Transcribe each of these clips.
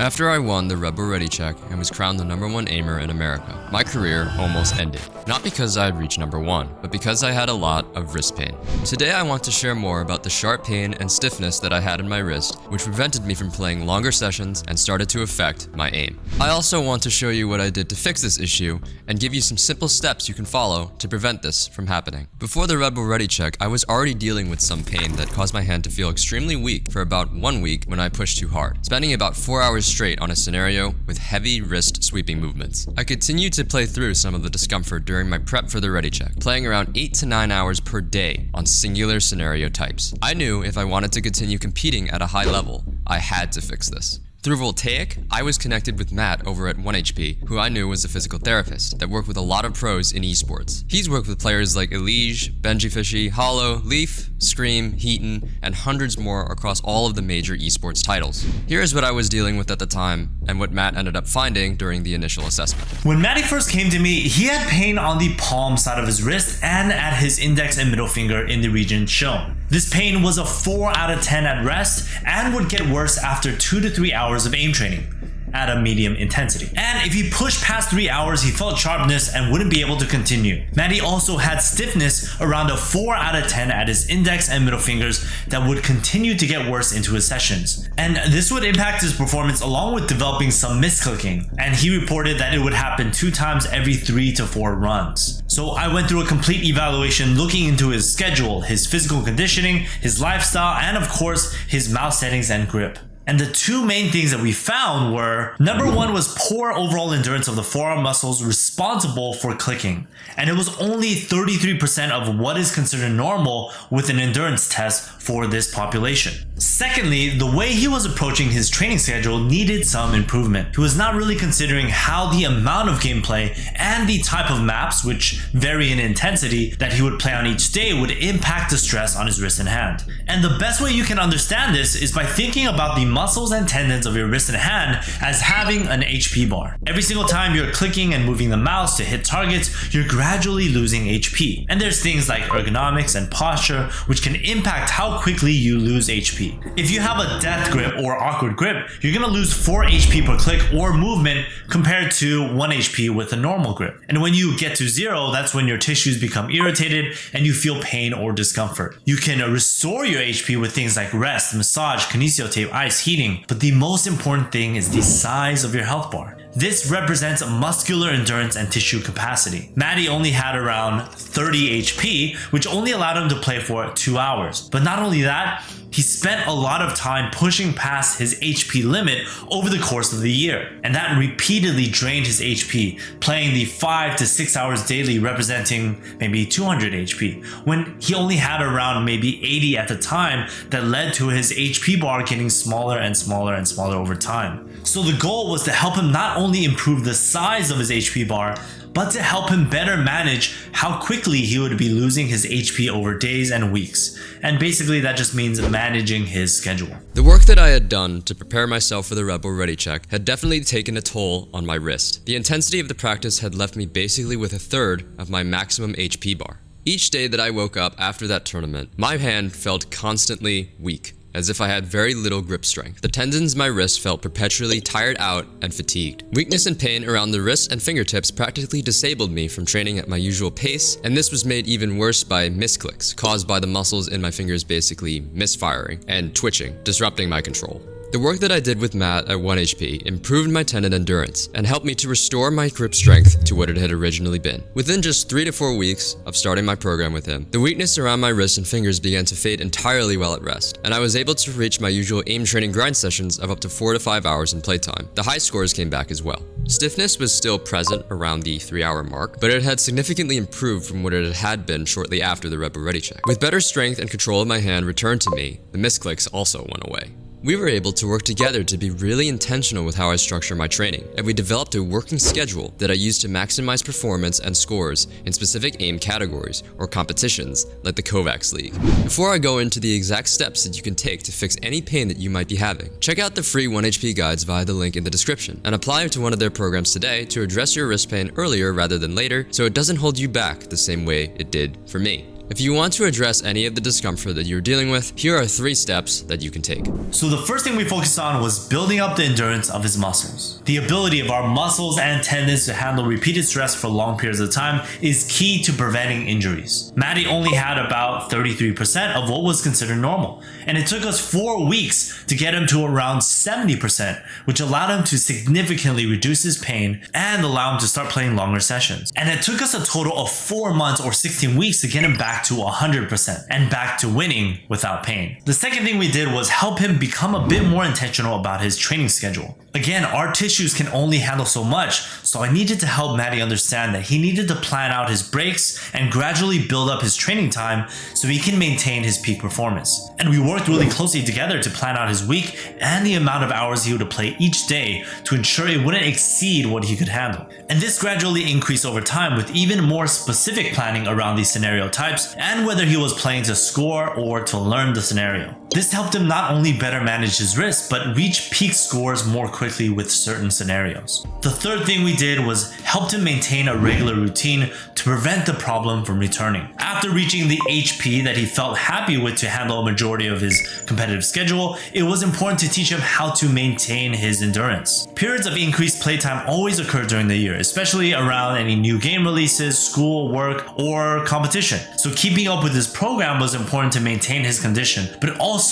After I won the Rebel Ready check and was crowned the #1 aimer in America, my career almost ended. Not because I had reached #1, but because I had a lot of wrist pain. Today I want to share more about the sharp pain and stiffness that I had in my wrist, which prevented me from playing longer sessions and started to affect my aim. I also want to show you what I did to fix this issue and give you some simple steps you can follow to prevent this from happening. Before the Rebel Ready check, I was already dealing with some pain that caused my hand to feel extremely weak for about 1 week when I pushed too hard, spending about 4 hours straight on a scenario with heavy wrist sweeping movements. I continued to play through some of the discomfort during my prep for the Ready check, playing around 8 to 9 hours per day on singular scenario types. I knew if I wanted to continue competing at a high level, I had to fix this. Through Voltaic, I was connected with Matt over at 1HP, who I knew was a physical therapist that worked with a lot of pros in esports. He's worked with players like Elige, Benji Fishy, Hollow, Leaf, Scream, Heaton, and hundreds more across all of the major esports titles. Here's what I was dealing with at the time, and what Matt ended up finding during the initial assessment. When Matty first came to me, he had pain on the palm side of his wrist and at his index and middle finger in the region shown. This pain was a 4 out of 10 at rest and would get worse after 2 to 3 hours of aim training at a medium intensity. And if he pushed past 3 hours, he felt sharpness and wouldn't be able to continue. Matty also had stiffness around a 4 out of 10 at his index and middle fingers that would continue to get worse into his sessions. And this would impact his performance along with developing some misclicking. And he reported that it would happen 2 times every 3 to 4 runs. So I went through a complete evaluation looking into his schedule, his physical conditioning, his lifestyle, and of course, his mouse settings and grip. And the 2 main things that we found were, #1 was poor overall endurance of the forearm muscles responsible for clicking. And it was only 33% of what is considered normal with an endurance test for this population. Secondly, the way he was approaching his training schedule needed some improvement. He was not really considering how the amount of gameplay and the type of maps, which vary in intensity, that he would play on each day would impact the stress on his wrist and hand. And the best way you can understand this is by thinking about the muscles and tendons of your wrist and hand as having an HP bar. Every single time you're clicking and moving the mouse to hit targets, you're gradually losing HP. And there's things like ergonomics and posture, which can impact how quickly you lose HP. If you have a death grip or awkward grip, you're gonna lose 4 HP per click or movement compared to 1 HP with a normal grip. And when you get to 0, that's when your tissues become irritated and you feel pain or discomfort. You can restore your HP with things like rest, massage, kinesio tape, ice, heating, but the most important thing is the size of your health bar. This represents muscular endurance and tissue capacity. Matty only had around 30 HP, which only allowed him to play for 2 hours. But not only that, he spent a lot of time pushing past his HP limit over the course of the year. And that repeatedly drained his HP, playing the 5 to 6 hours daily, representing maybe 200 HP, when he only had around maybe 80 at the time. That led to his HP bar getting smaller and smaller and smaller over time. So the goal was to help him not only improve the size of his HP bar, but to help him better manage how quickly he would be losing his HP over days and weeks. And basically that just means managing his schedule. The work that I had done to prepare myself for the Rebel Ready check had definitely taken a toll on my wrist. The intensity of the practice had left me basically with 1/3 of my maximum HP bar. Each day that I woke up after that tournament, my hand felt constantly weak, as if I had very little grip strength. The tendons in my wrist felt perpetually tired out and fatigued. Weakness and pain around the wrists and fingertips practically disabled me from training at my usual pace, and this was made even worse by misclicks caused by the muscles in my fingers basically misfiring and twitching, disrupting my control. The work that I did with Matt at 1HP improved my tendon endurance and helped me to restore my grip strength to what it had originally been. Within just 3 to 4 weeks of starting my program with him, the weakness around my wrists and fingers began to fade entirely while at rest, and I was able to reach my usual aim training grind sessions of up to 4 to 5 hours in playtime. The high scores came back as well. Stiffness was still present around the 3-hour mark, but it had significantly improved from what it had been shortly after the Rebel Ready check. With better strength and control of my hand returned to me, the misclicks also went away. We were able to work together to be really intentional with how I structure my training, and we developed a working schedule that I used to maximize performance and scores in specific aim categories or competitions like the Kovacs League. Before I go into the exact steps that you can take to fix any pain that you might be having, check out the free 1HP guides via the link in the description and apply to one of their programs today to address your wrist pain earlier rather than later so it doesn't hold you back the same way it did for me. If you want to address any of the discomfort that you're dealing with, here are 3 steps that you can take. So the first thing we focused on was building up the endurance of his muscles. The ability of our muscles and tendons to handle repeated stress for long periods of time is key to preventing injuries. Maddie only had about 33% of what was considered normal, and it took us 4 weeks to get him to around 70%, which allowed him to significantly reduce his pain and allow him to start playing longer sessions. And it took us a total of 4 months or 16 weeks to get him back to 100% and back to winning without pain. The second thing we did was help him become a bit more intentional about his training schedule. Again, our tissues can only handle so much, so I needed to help Maddie understand that he needed to plan out his breaks and gradually build up his training time so he can maintain his peak performance. And we worked really closely together to plan out his week and the amount of hours he would play each day to ensure it wouldn't exceed what he could handle. And this gradually increased over time with even more specific planning around these scenario types and whether he was playing to score or to learn the scenario. This helped him not only better manage his wrist, but reach peak scores more quickly with certain scenarios. The third thing we did was helped him maintain a regular routine to prevent the problem from returning. After reaching the HP that he felt happy with to handle a majority of his competitive schedule, it was important to teach him how to maintain his endurance. Periods of increased playtime always occur during the year, especially around any new game releases, school, work, or competition. So keeping up with his program was important to maintain his condition, but also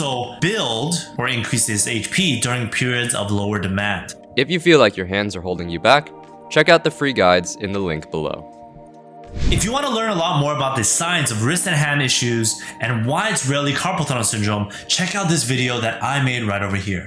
build or increase his HP during periods of lower demand. If you feel like your hands are holding you back, check out the free guides in the link below. If you want to learn a lot more about the science of wrist and hand issues and why it's rarely carpal tunnel syndrome, check out this video that I made right over here.